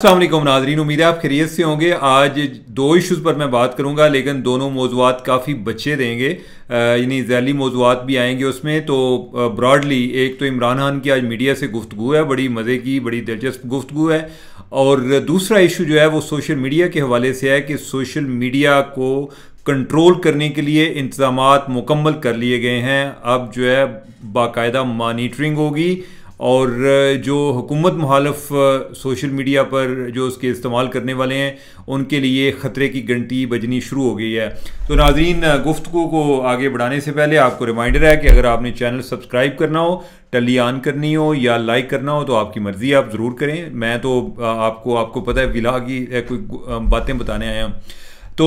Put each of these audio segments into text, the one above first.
अस्सलाम वालेकुम नाज़रीन, उम्मीद है आप खैरियत से होंगे। आज दो इश्यूज़ पर मैं बात करूंगा, लेकिन दोनों मौज़ूआत काफ़ी बच्चे देंगे, यानी ज़ैली मौज़ूआत भी आएंगे उसमें। तो ब्रॉडली एक तो इमरान खान की आज मीडिया से गुफ्तगू है, बड़ी मज़े की, बड़ी दिलचस्प गुफ्तगू है। और दूसरा इशू जो है वो सोशल मीडिया के हवाले से है कि सोशल मीडिया को कंट्रोल करने के लिए इंतज़ामात मुकम्मल कर लिए गए हैं। अब जो है बाकायदा मॉनिटरिंग होगी और जो हुकूमत मुखालिफ सोशल मीडिया पर जो उसके इस्तेमाल करने वाले हैं उनके लिए ख़तरे की घंटी बजनी शुरू हो गई है। तो नाज़रीन, गुफ्तगू को आगे बढ़ाने से पहले आपको रिमाइंडर है कि अगर आपने चैनल सब्सक्राइब करना हो, टली ऑन करनी हो या लाइक करना हो तो आपकी मर्ज़ी, आप ज़रूर करें। मैं तो आपको पता है विला की कोई बातें बताने आया हूँ। तो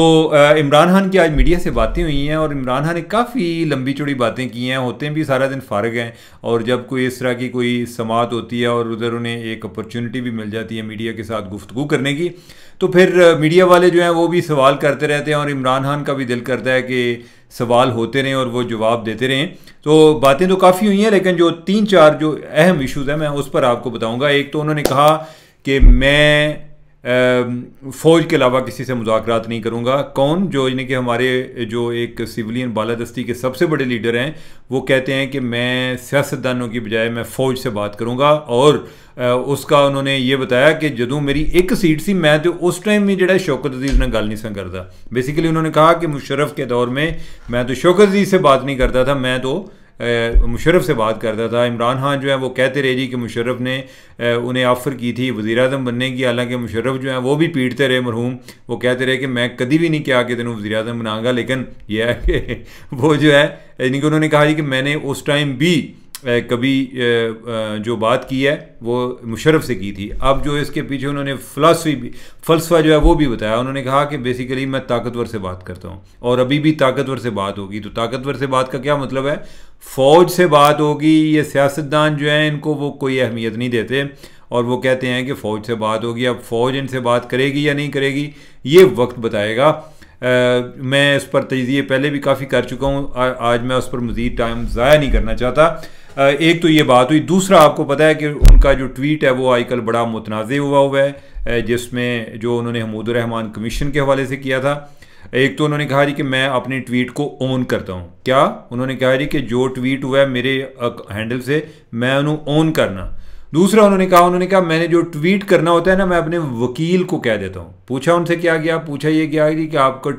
इमरान खान की आज मीडिया से बातें हुई हैं और इमरान खान ने काफ़ी लंबी चौड़ी बातें की हैं। होते हैं भी सारा दिन फारग हैं, और जब कोई इस तरह की कोई समात होती है और उधर उन्हें एक अपॉर्चुनिटी भी मिल जाती है मीडिया के साथ गुफ्तगू करने की, तो फिर मीडिया वाले जो हैं वो भी सवाल करते रहते हैं और इमरान खान का भी दिल करता है कि सवाल होते रहें और वो जवाब देते रहें। तो बातें तो काफ़ी हुई हैं, लेकिन जो तीन चार जो अहम इशूज़ हैं मैं उस पर आपको बताऊँगा। एक तो उन्होंने कहा कि मैं फ़ौज के अलावा किसी से मुज़ाकरात नहीं करूँगा। कौन? जो यानी कि हमारे जो एक सिविलियन बालादस्ती के सबसे बड़े लीडर हैं, वो कहते हैं कि मैं सियासतदानों की बजाय मैं फ़ौज से बात करूँगा। और उसका उन्होंने ये बताया कि जदों मेरी एक सीट सी मैं तो उस टाइम में जो शौकत अजीज़ ने गल नहीं करता। बेसिकली उन्होंने कहा कि मुशर्रफ के दौर में मैं तो शौकत अजीज़ से बात नहीं करता था, मैं तो मुशर्रफ से बात करता था। इमरान खान जो है वो कहते रहे जी कि मुशर्रफ ने उन्हें ऑफ़र की थी वज़ीर-ए-आज़म बनने की, हालांकि मुशर्रफ जो है वो भी पीटते रहे मरहूम। वो कहते रहे कि मैं कभी भी नहीं किया कि तेनों वज़ीर-ए-आज़म बनाऊंगा, लेकिन यह है कि वो जो है यानी कि उन्होंने कहा जी कि मैंने उस टाइम भी कभी जो बात की है वो मुशर्रफ से की थी। अब जो इसके पीछे उन्होंने फ़लसफ़ा जो है वो भी बताया। उन्होंने कहा कि बेसिकली मैं ताकतवर से बात करता हूँ और अभी भी ताकतवर से बात होगी। तो ताकतवर से बात का क्या मतलब है? फ़ौज से बात होगी। ये सियासतदान जो हैं इनको वो कोई अहमियत नहीं देते और वो कहते हैं कि फ़ौज से बात होगी। अब फ़ौज इनसे बात करेगी या नहीं करेगी ये वक्त बताएगा। मैं इस पर तजज़िये पहले भी काफ़ी कर चुका हूँ, आज मैं उस पर मज़ीद टाइम ज़ाया नहीं करना चाहता। एक तो ये बात हुई। दूसरा, आपको पता है कि उनका जो ट्वीट है वो आजकल बड़ा मुतनाज़ हुआ है, जिसमें जो उन्होंने हमूदुर रहमान कमीशन के हवाले से किया था। एक तो उन्होंने कहा जी कि मैं अपने ट्वीट को ऑन करता हूँ। क्या? उन्होंने कहा जी कि जो ट्वीट हुआ है मेरे हैंडल से मैं उन्होंने ऑन करना। दूसरा उन्होंने कहा मैंने जो ट्वीट करना होता है ना, मैं अपने वकील को कह देता हूँ। पूछा उनसे क्या गया? पूछा ये गया जी कि आपका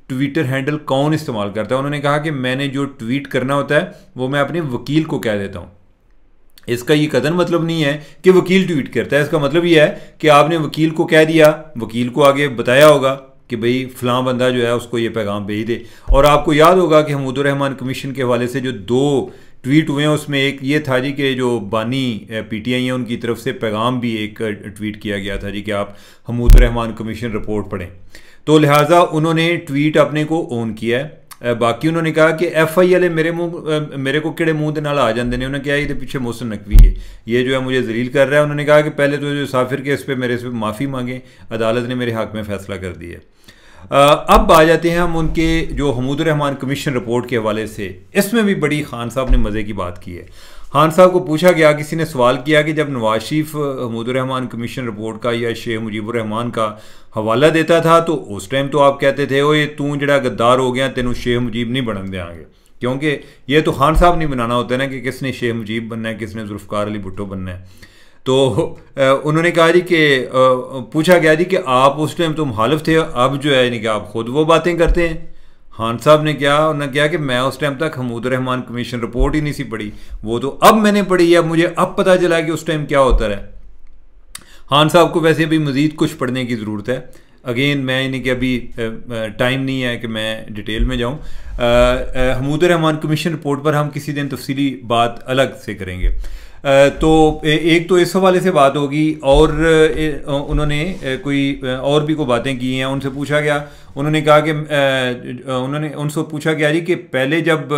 ट्विटर हैंडल कौन इस्तेमाल करता है? उन्होंने कहा कि मैंने जो ट्वीट करना होता है वो मैं अपने वकील को कह देता हूँ। इसका ये कदर मतलब नहीं है कि वकील ट्वीट करता है। इसका मतलब ये है कि आपने वकील को कह दिया, वकील को आगे बताया होगा कि भाई फ़लाँ बंदा जो है उसको ये पैगाम भेज दे। और आपको याद होगा कि हमूदुर रहमान कमीशन के हवाले से जो दो ट्वीट हुए हैं उसमें एक ये था जी कि जो बानी PTI हैं उनकी तरफ से पैगाम भी एक ट्वीट किया गया था जी कि आप हमूदुर रहमान कमीशन रिपोर्ट पढ़ें। तो लिहाजा उन्होंने ट्वीट अपने को ऑन किया है। बाकी उन्होंने कहा कि FI वाले मेरे को किड़े मुँह के नाल आ जाते हैं। उन्होंने कहा ये पीछे मोहसिन नकवी है, ये जो है मुझे जलील कर रहा है। उन्होंने कहा कि पहले तो जो साफिर के इस पर मेरे से माफ़ी मांगे, अदालत ने मेरे हक़ में फ़ैसला कर दिया। अब आ जाते हैं हम उनके जो हमूदुर रहमान कमीशन रिपोर्ट के हवाले से। इसमें भी बड़ी खान साहब ने मज़े की बात की है। खान साहब को पूछा गया, किसी ने सवाल किया कि जब नवाज शरीफ हमूदुर रहमान कमीशन रिपोर्ट का या शेख मुजीबुर रहमान का हवाला देता था तो उस टाइम तो आप कहते थे ओए तू जड़ा गद्दार हो गया, तेनों शेख मुजीब नहीं बनन देंगे। क्योंकि ये तो खान साहब नहीं बनाना होता है ना कि किसने शेख मुजीब बनना है, किसने जुल्फ़िकार अली भुट्टो बनना है। तो उन्होंने कहा जी कि पूछा गया जी कि आप उस टाइम तो मुखालिफ थे, अब जो है यानी कि आप खुद वो बातें करते हैं। खान साहब ने उन्होंने कहा कि मैं उस टाइम तक हमूदुर रहमान कमीशन रिपोर्ट ही नहीं सी पढ़ी, वो तो अब मैंने पढ़ी है, मुझे अब पता चला कि उस टाइम क्या होता है। खान साहब को वैसे भी मज़ीद कुछ पढ़ने की ज़रूरत है। अगेन मैं यानी कि अभी टाइम नहीं है कि मैं डिटेल में जाऊँ। हमूदुर रहमान कमीशन रिपोर्ट पर हम किसी दिन तफसीली बात अलग से करेंगे। तो एक तो इस हवाले से बात होगी और उन्होंने कोई और भी कोई बातें की हैं। उनसे पूछा गया, उन्होंने कहा कि उनसे पूछा गया जी कि पहले जब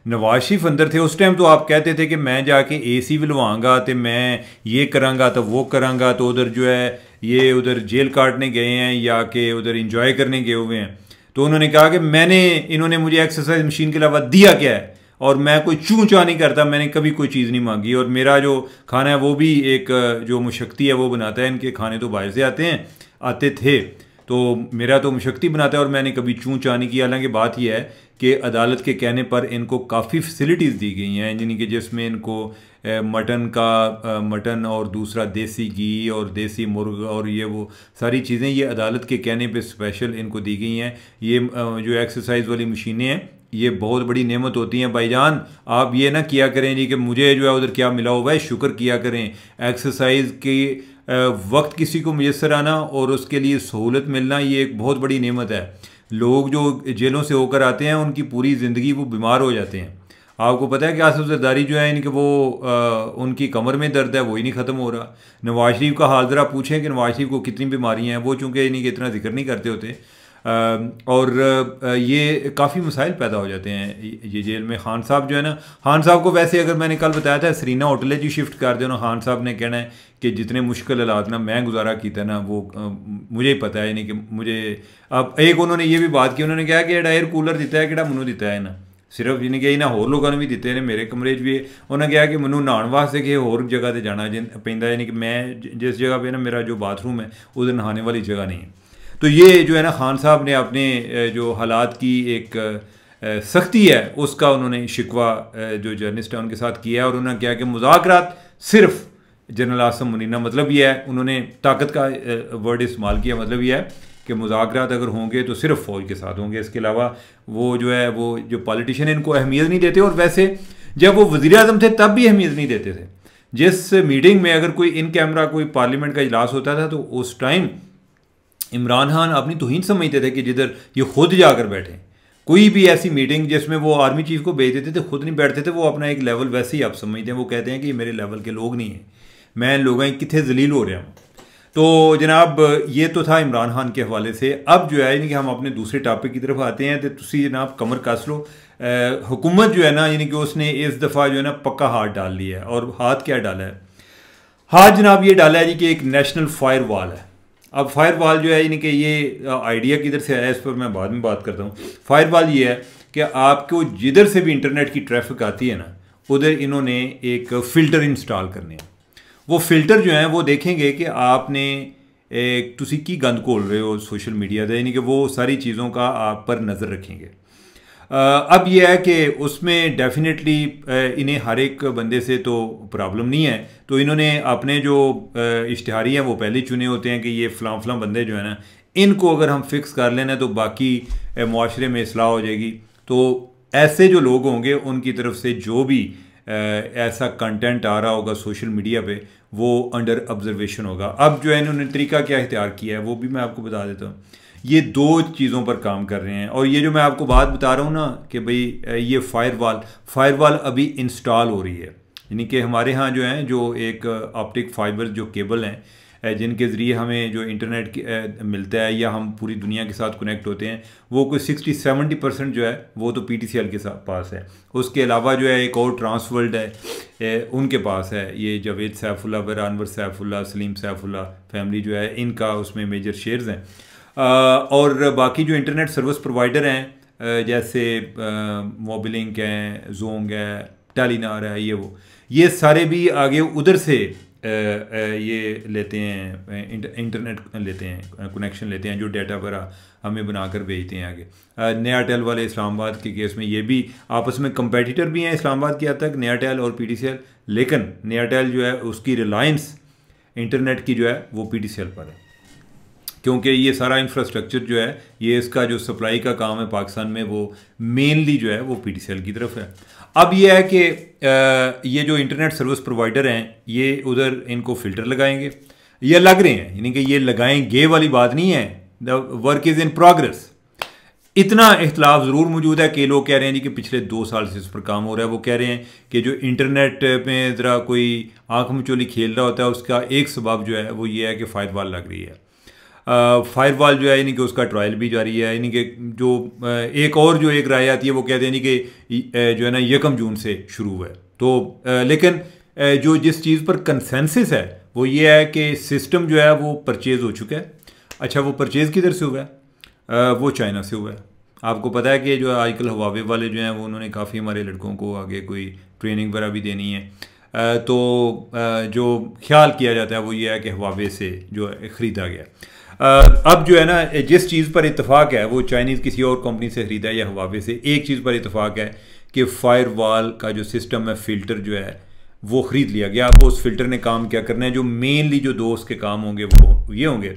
नवाज शरीफ अंदर थे उस टाइम तो आप कहते थे कि मैं जाके AC विलवाऊंगा तो मैं ये करांगा तो वो करांगा, तो उधर जो है ये उधर जेल काटने गए हैं या कि उधर इंजॉय करने गए हुए हैं। तो उन्होंने कहा कि इन्होंने मुझे एक्सरसाइज मशीन के अलावा दिया क्या है? और मैं कोई चूं चा नहीं करता, मैंने कभी कोई चीज़ नहीं मांगी, और मेरा जो खाना है वो भी एक जो मुशक्ति है वो बनाता है। इनके खाने तो बाहर से आते थे, तो मेरा तो मुशक्ति बनाता है और मैंने कभी चूं चा नहीं किया। हालांकि बात यह है कि अदालत के कहने पर इनको काफ़ी फैसिलिटीज़ दी गई हैं, यानी कि जिसमें इनको मटन और दूसरा देसी घी और देसी मुर्ग और ये वो सारी चीज़ें ये अदालत के कहने पे स्पेशल इनको दी गई हैं। ये जो एक्सरसाइज वाली मशीनें हैं ये बहुत बड़ी नेमत होती हैं भाईजान। आप ये ना किया करें जी कि मुझे जो है उधर क्या मिला हुआ है, शुक्र किया करें। एक्सरसाइज के वक्त किसी को मुयसर आना और उसके लिए सहूलत मिलना ये एक बहुत बड़ी नेमत है। लोग जो जेलों से होकर आते हैं उनकी पूरी ज़िंदगी वो बीमार हो जाते हैं। आपको पता है कि आसिफ जरदारी जो है इनके वो उनकी कमर में दर्द है, वही नहीं ख़त्म हो रहा। नवाज शरीफ का हाल ज़रा पूछें कि नवाज शरीफ को कितनी बीमारियां हैं, वो चूँकि इनके इतना जिक्र नहीं करते होते। और ये काफ़ी मसाइल पैदा हो जाते हैं ये जेल में। खान साहब जो है ना, खान साहब को वैसे अगर मैंने कल बताया था सरीना होटल जी शिफ्ट कर दो ना, खान साहब ने कहना है कि जितने मुश्किल हालात ना मैं गुजारा किया ना वो मुझे ही पता है। नहीं कि मुझे अब एक उन्होंने ये भी बात की, उन्होंने कहा कि एयर कूलर दिता है कि मनु दिता है ना, सिर्फ यानी कि इन्हें होर लोगों ने भी दिते ने, मेरे कमरे भी उन्होंने कहा कि मैनू नहाने वास्ते कि होर जगह पर जाना पैंदा, यानी कि मैं जिस जगह पे ना मेरा जो बाथरूम है उधर नहाने वाली जगह नहीं है। तो ये जो है ना खान साहब ने अपने जो हालात की एक सख्ती है उसका उन्होंने शिकवा जो जर्नलिस्ट है उनके साथ किया है। और उन्होंने कहा कि मुज़ाकरात सिर्फ जनरल आसम मुनीना, मतलब ये है उन्होंने ताकत का वर्ड इस्तेमाल किया, मतलब ये है कि मुज़ाकरात अगर होंगे तो सिर्फ फ़ौज के साथ होंगे, इसके अलावा वो जो है वो जो पॉलिटिशियन इनको अहमियत नहीं देते। और वैसे जब वो वज़ीर आज़म थे तब भी अहमियत नहीं देते थे। जिस मीटिंग में अगर कोई इन कैमरा कोई पार्लियामेंट का इजलास होता था तो उस टाइम इमरान खान अपनी तौहीन समझते थे कि जिधर ये खुद जाकर बैठे। कोई भी ऐसी मीटिंग जिसमें वो आर्मी चीफ को भेज देते थे, खुद नहीं बैठते थे, वो अपना एक लेवल वैसे ही आप समझते हैं। वो कहते हैं कि ये मेरे लेवल के लोग नहीं हैं, मैं लोगों कितने जलील हो रहा हूँ। तो जनाब ये तो था इमरान खान के हवाले से। अब जो है यानी कि हम अपने दूसरे टॉपिक की तरफ आते हैं। तो तुसी जनाब कमर कस लो। हुकूमत जो है ना यानी कि उसने इस दफ़ा जो है ना पक्का हाथ डाल लिया है। और हाथ क्या डाला है? हाथ जनाब ये डाला है जी कि एक नेशनल फायर वॉल है। अब फायर वॉल जो है यानी कि ये आइडिया किधर से आया इस पर मैं बाद में बात करता हूँ। फायर वॉल ये है कि आपको जिधर से भी इंटरनेट की ट्रैफिक आती है ना उधर इन्होंने एक फ़िल्टर इंस्टॉल करने हैं। वो फ़िल्टर जो हैं वो देखेंगे कि आपने एक तुसी की गंद घोल रहे हो सोशल मीडिया से, यानी कि वो सारी चीज़ों का आप पर नज़र रखेंगे। अब यह है कि उसमें डेफिनेटली इन्हें हर एक बंदे से तो प्रॉब्लम नहीं है, तो इन्होंने अपने जो इश्तिहारी हैं वो पहले ही चुने होते हैं कि ये फ़लाँ बंदे जो है ना इनको अगर हम फिक्स कर लेना तो बाकी मुआशरे में इस्लाह हो जाएगी। तो ऐसे जो लोग होंगे उनकी तरफ से जो भी ऐसा कंटेंट आ रहा होगा सोशल मीडिया पे वो अंडर ऑब्जर्वेशन होगा। अब जो है इन्होंने तरीका क्या इख्तियार किया है वो भी मैं आपको बता देता हूँ। ये दो चीज़ों पर काम कर रहे हैं। और ये जो मैं आपको बात बता रहा हूँ ना कि भाई ये फायर वॉल अभी इंस्टॉल हो रही है, यानी कि हमारे यहाँ जो है जो एक ऑप्टिक फाइबर जो केबल हैं जिनके ज़रिए हमें जो इंटरनेट मिलता है या हम पूरी दुनिया के साथ कनेक्ट होते हैं वो कोई 60-70% जो है वो तो PTCL के पास है। उसके अलावा जो है एक और ट्रांसवर्ल्ड है उनके पास है, ये जावेद सैफुल्ला, अनवर सैफुल्ला, सलीम सैफुल्ला फैमिली जो है इनका उसमें मेजर शेयर्स हैं। और बाकी जो इंटरनेट सर्विस प्रोवाइडर हैं जैसे मोबिलिंक हैं, जोंग है, टेलीनार है, ये सारे भी आगे उधर से ये लेते हैं, इंटरनेट लेते हैं, कनेक्शन लेते हैं जो डाटा पर हमें बनाकर भेजते हैं आगे। नयाटेल वाले इस्लामाबाद के केस में ये भी आपस में कंपेटिटर भी हैं इस्लामाबाद की हद तक, नयाटेल और PTCL, लेकिन नयाटेल जो है उसकी रिलायंस इंटरनेट की जो है वो PTCL पर है, क्योंकि ये सारा इंफ्रास्ट्रक्चर जो है ये इसका जो सप्लाई का काम है पाकिस्तान में वो मेनली जो है वो PTCL की तरफ है। अब ये है कि ये जो इंटरनेट सर्विस प्रोवाइडर हैं ये उधर इनको फ़िल्टर लगाएंगे, ये लग रहे हैं, यानी कि ये लगाएंगे वाली बात नहीं है, the work is in progress. इतना इख्तलाफ ज़रूर मौजूद है कि लोग कह रहे हैं जी कि पिछले 2 साल से इस पर काम हो रहा है। वो कह रहे हैं कि जो इंटरनेट में ज़रा कोई आँख मचोली खेल रहा होता है उसका एक सबब जो है वो ये है कि फायर वॉल लग रही है। फायर वॉल जो है यानी कि उसका ट्रायल भी जारी है, यानी कि जो एक और जो एक राय आती है वो कहते हैं कि जो है ना 1 जून से शुरू हुआ है। तो लेकिन जो जिस चीज़ पर कंसेंसस है वो ये है कि सिस्टम जो है वो परचेज़ हो चुका है। अच्छा, वो परचेज़ किधर से हुआ है? वो चाइना से हुआ है। आपको पता है कि जो आजकल हवावे वाले जो हैं वो उन्होंने काफ़ी हमारे लड़कों को आगे कोई ट्रेनिंग वगैरह भी देनी है। तो जो ख्याल किया जाता है वो ये है कि हवावे से जो ख़रीदा गया। अब जो है ना, जिस चीज़ पर इत्तेफाक है वो चाइनीज़ किसी और कंपनी से ख़रीदा है या हवावे से, एक चीज़ पर इत्तेफाक है कि फायरवॉल का जो सिस्टम है, फ़िल्टर जो है वो ख़रीद लिया गया। अब उस फिल्टर ने काम क्या करना है, जो मेनली जो दो उसके काम होंगे वो ये होंगे।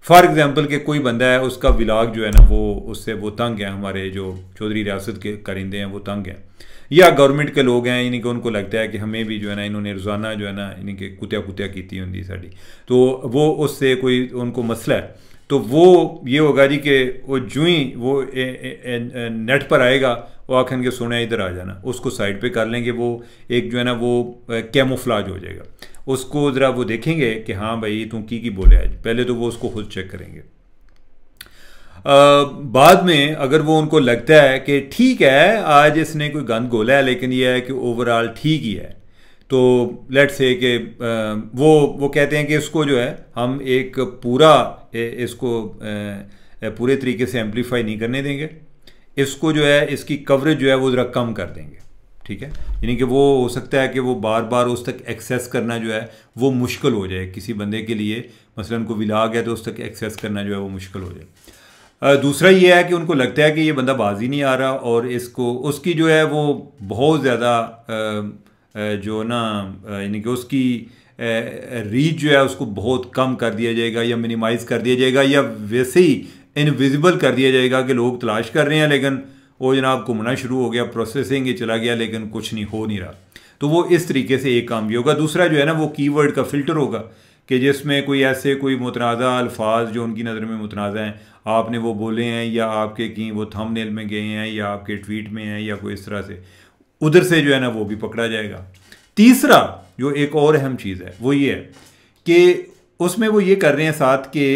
फॉर एग्जांपल कि कोई बंदा है, उसका व्लॉग जो है ना वो उससे वो तंग है, हमारे जो चौधरी रियासत के कारिंदे हैं वो तंग हैं, या गवर्नमेंट के लोग हैं, यानी कि उनको लगता है कि हमें भी जो है ना इन्होंने रोज़ाना जो है ना यानी कि कुत्या कुत्या की होंगी साड़ी, तो वो उससे कोई उनको मसला है, तो वो ये होगा जी कि वो जूँ ही वो नेट पर आएगा, वो आखन के सुने इधर आ जाना, उसको साइड पे कर लेंगे, वो एक जो है ना वो कैमोफ्लाज हो जाएगा। उसको ज़रा वो देखेंगे कि हाँ भाई तू की बोले आज, पहले तो वो उसको खुद चेक करेंगे। बाद में अगर वो उनको लगता है कि ठीक है आज इसने कोई गंद गोला है लेकिन ये है कि ओवरऑल ठीक ही है, तो लेट्स से कि वो कहते हैं कि इसको जो है हम एक पूरा इसको पूरे तरीके से एम्पलीफाई नहीं करने देंगे, इसको जो है इसकी कवरेज जो है वो ज़रा कम कर देंगे, ठीक है। यानी कि वो हो सकता है कि वो बार बार उस तक एक्सेस करना जो है वो मुश्किल हो जाए किसी बंदे के लिए, मसलन को व्लॉग है तो उस तक एक्सेस करना जो है वो मुश्किल हो जाए। दूसरा ये है कि उनको लगता है कि ये बंदा बाज ही नहीं आ रहा और इसको उसकी जो है वो बहुत ज़्यादा जो ना यानी कि उसकी रीच जो है उसको बहुत कम कर दिया जाएगा या मिनिमाइज़ कर दिया जाएगा या वैसे ही इनविजिबल कर दिया जाएगा कि लोग तलाश कर रहे हैं लेकिन वो जनाब घूमना शुरू हो गया, प्रोसेसिंग ही चला गया लेकिन कुछ नहीं हो नहीं रहा। तो वो इस तरीके से एक काम भी होगा। दूसरा जो है ना वो कीवर्ड का फ़िल्टर होगा कि जिसमें कोई ऐसे कोई मुतनाज़ा अल्फाज जो उनकी नज़र में मुतनाज़ा हैं आपने वो बोले हैं या आपके कहीं वो थंबनेल में गए हैं या आपके ट्वीट में हैं या कोई इस तरह से, उधर से जो है ना वो भी पकड़ा जाएगा। तीसरा जो एक और अहम चीज़ है वो ये है कि उसमें वो ये कर रहे हैं साथ के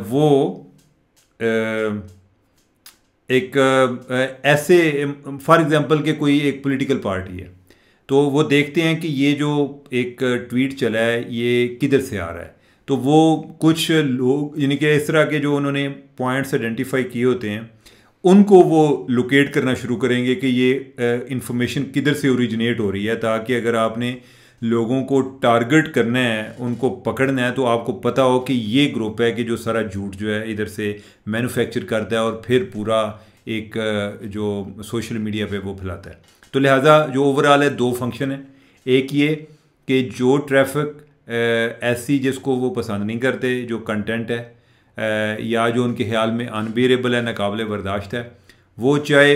वो एक ऐसे फॉर एग्ज़ाम्पल के कोई एक पॉलिटिकल पार्टी है तो वो देखते हैं कि ये जो एक ट्वीट चला है ये किधर से आ रहा है, तो वो कुछ लोग यानी कि इस तरह के जो उन्होंने पॉइंट्स आइडेंटिफाई किए होते हैं उनको वो लोकेट करना शुरू करेंगे कि ये इंफॉर्मेशन किधर से ओरिजिनेट हो रही है, ताकि अगर आपने लोगों को टारगेट करना है, उनको पकड़ना है, तो आपको पता हो कि ये ग्रुप है कि जो सारा झूठ जो है इधर से मैन्युफैक्चर करता है और फिर पूरा एक जो सोशल मीडिया पे वो फैलाता है। तो लिहाजा जो ओवरऑल है दो फंक्शन है, एक ये कि जो ट्रैफिक ऐसी जिसको वो पसंद नहीं करते, जो कंटेंट है या जो उनके ख्याल में अनबेरेबल है, नाकाबिले बर्दाश्त है, वो चाहे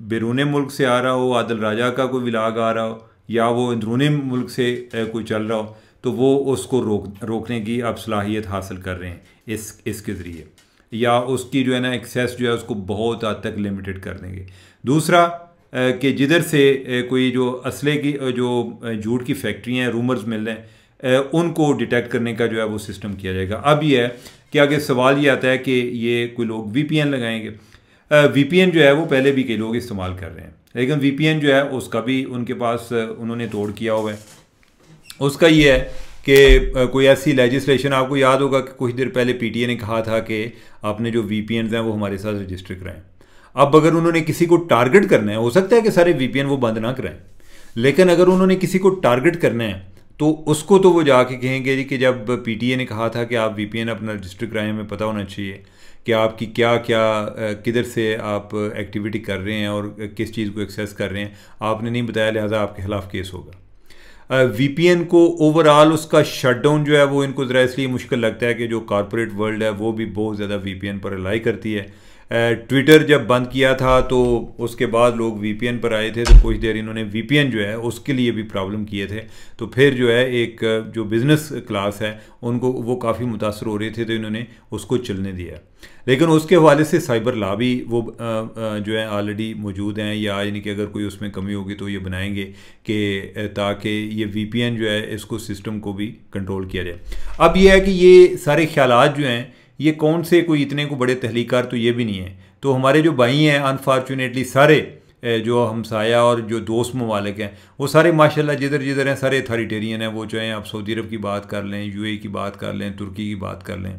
बैरून मुल्क से आ रहा हो, आदिल राजा का कोई व्लॉग आ रहा हो या वो अंदरूनी मुल्क से कोई चल रहा हो, तो वो उसको रोकने की अब सलाहियत हासिल कर रहे हैं इसके ज़रिए, या उसकी जो है ना एक्सेस जो है उसको बहुत हद तक लिमिटेड कर देंगे। दूसरा कि जिधर से कोई जो असले की जो झूठ की फैक्ट्री हैं, रूमर्स मिल रहे हैं, उनको डिटेक्ट करने का जो है वो सिस्टम किया जाएगा। अब ये है कि आगे सवाल ये आता है कि ये कोई लोग VPN लगाएंगे। VPN जो है वो पहले भी कई लोग इस्तेमाल कर रहे हैं, लेकिन VPN जो है उसका भी उनके पास उन्होंने तोड़ किया हुआ है। उसका ये है कि कोई ऐसी लेजिस्लेशन, आपको याद होगा कि कुछ देर पहले PTA ने कहा था कि आपने जो VPN हैं वो हमारे साथ रजिस्टर कराएं। अब अगर उन्होंने किसी को टारगेट करना है, हो सकता है कि सारे VPN वो बंद ना कराएं, लेकिन अगर उन्होंने किसी को टारगेट करना है तो उसको तो वो जाके कहेंगे जी कि जब PTA ने कहा था कि आप VPN अपना रजिस्टर कराएं, हमें पता होना चाहिए कि आपकी क्या क्या किधर से आप एक्टिविटी कर रहे हैं और किस चीज़ को एक्सेस कर रहे हैं, आपने नहीं बताया, लिहाजा आपके खिलाफ केस होगा। VPN को ओवरऑल उसका शटडाउन जो है वो इनको ज़रा इसलिए मुश्किल लगता है कि जो कॉरपोरेट वर्ल्ड है वो भी बहुत ज़्यादा VPN पर रिलाई करती है। ट्विटर जब बंद किया था तो उसके बाद लोग VPN पर आए थे, तो कुछ देर इन्होंने VPN जो है उसके लिए भी प्रॉब्लम किए थे, तो फिर जो है एक जो बिज़नेस क्लास है उनको वो काफ़ी मुतासर हो रहे थे, तो इन्होंने उसको चलने दिया। लेकिन उसके हवाले से साइबर लॉ भी वो जो है ऑलरेडी मौजूद हैं, या यानी कि अगर कोई उसमें कमी होगी तो ये बनाएंगे कि ताकि ये VPN जो है इसको सिस्टम को भी कंट्रोल किया जाए। अब ये है कि ये सारे ख्यालात जो हैं ये कौन से कोई इतने को बड़े तहलीकार तो ये भी नहीं है। तो हमारे जो भाई हैं अनफॉर्चुनेटली सारे जो हमसाया और जो दोस्त ममालिक हैं वो सारे माशाल्लाह जिधर जिधर हैं सारे अथॉरिटेरियन हैं। वो चाहे आप सऊदी अरब की बात कर लें, UAE की बात कर लें, तुर्की की बात कर लें,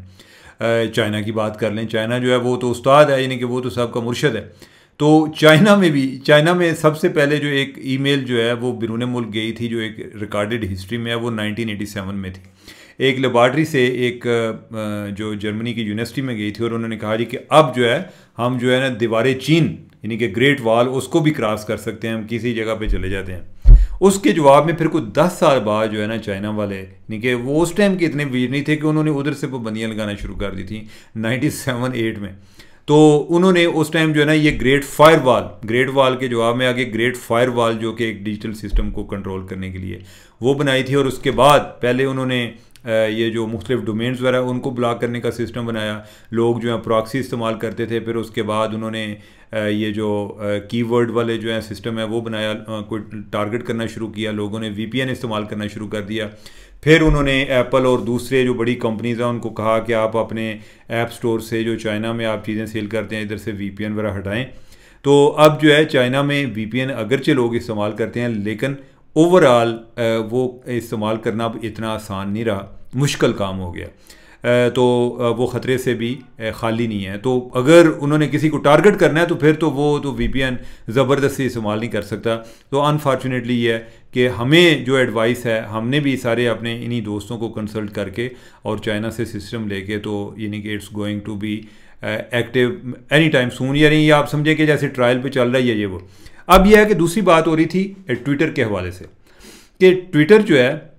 चाइना की बात कर लें, चाइना जो है वो तो उस्ताद है, यानी कि वो तो सबका मुर्शद है। तो चाइना में सबसे पहले जो एक ईमेल जो है वो बिरून मुल्क गई थी, जो एक रिकॉर्डेड हिस्ट्री में है, वो 1987 में थी। एक लेबॉर्ट्री से एक जो जर्मनी की यूनिवर्सिटी में गई थी, और उन्होंने कहा जी कि अब जो है हम जो है ना दीवार चीन यानी कि ग्रेट वॉल उसको भी क्रॉस कर सकते हैं, हम किसी जगह पे चले जाते हैं। उसके जवाब में फिर कुछ 10 साल बाद जो है ना चाइना वाले, यानी कि वो उस टाइम के इतने वीर नहीं थे कि उन्होंने उधर से पाबंदियाँ लगाना शुरू कर दी थी 97-8 में। तो उन्होंने उस टाइम जो है ना ये ग्रेट वॉल के जवाब में आगे ग्रेट फायर वॉल, जो कि एक डिजिटल सिस्टम को कंट्रोल करने के लिए वो बनाई थी। और उसके बाद पहले उन्होंने ये जो मुख्तलिफ डोमेन्स वगैरह उनको ब्लॉक करने का सिस्टम बनाया, लोग जो है प्रॉक्सी इस्तेमाल करते थे। फिर उसके बाद उन्होंने ये जो कीवर्ड वाले जो है सिस्टम है वो बनाया, कोई टारगेट करना शुरू किया, लोगों ने वीपीएन इस्तेमाल करना शुरू कर दिया। फिर उन्होंने एप्पल और दूसरे जो बड़ी कंपनीज हैं उनको कहा कि आप अपने ऐप स्टोर से जो चाइना में आप चीज़ें सेल करते हैं इधर से वीपीएन वगैरह हटाएं। तो अब जो है चाइना में वीपीएन अगरचे लोग इस्तेमाल करते हैं, लेकिन ओवरऑल वो इस्तेमाल करना अब इतना आसान नहीं रहा, मुश्किल काम हो गया। तो वो ख़तरे से भी खाली नहीं है। तो अगर उन्होंने किसी को टारगेट करना है तो फिर तो वो तो वीपीएन ज़बरदस्ती इस्तेमाल नहीं कर सकता। तो अनफॉर्चुनेटली ये है कि हमें जो एडवाइस है, हमने भी सारे अपने इन्हीं दोस्तों को कंसल्ट करके और चाइना से सिस्टम लेके, तो यानी कि it's going to be active any time soon, यानी आप समझे कि जैसे ट्रायल पे चल रहा है ये वो। अब यह है कि दूसरी बात हो रही थी ट्विटर के हवाले से, कि ट्विटर जो है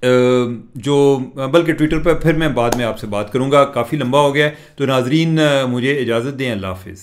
जो बल्कि ट्विटर पर फिर मैं बाद में आपसे बात करूंगा, काफ़ी लंबा हो गया है। तो नाजरीन मुझे इजाज़त दें, अल्लाह हाफिज़।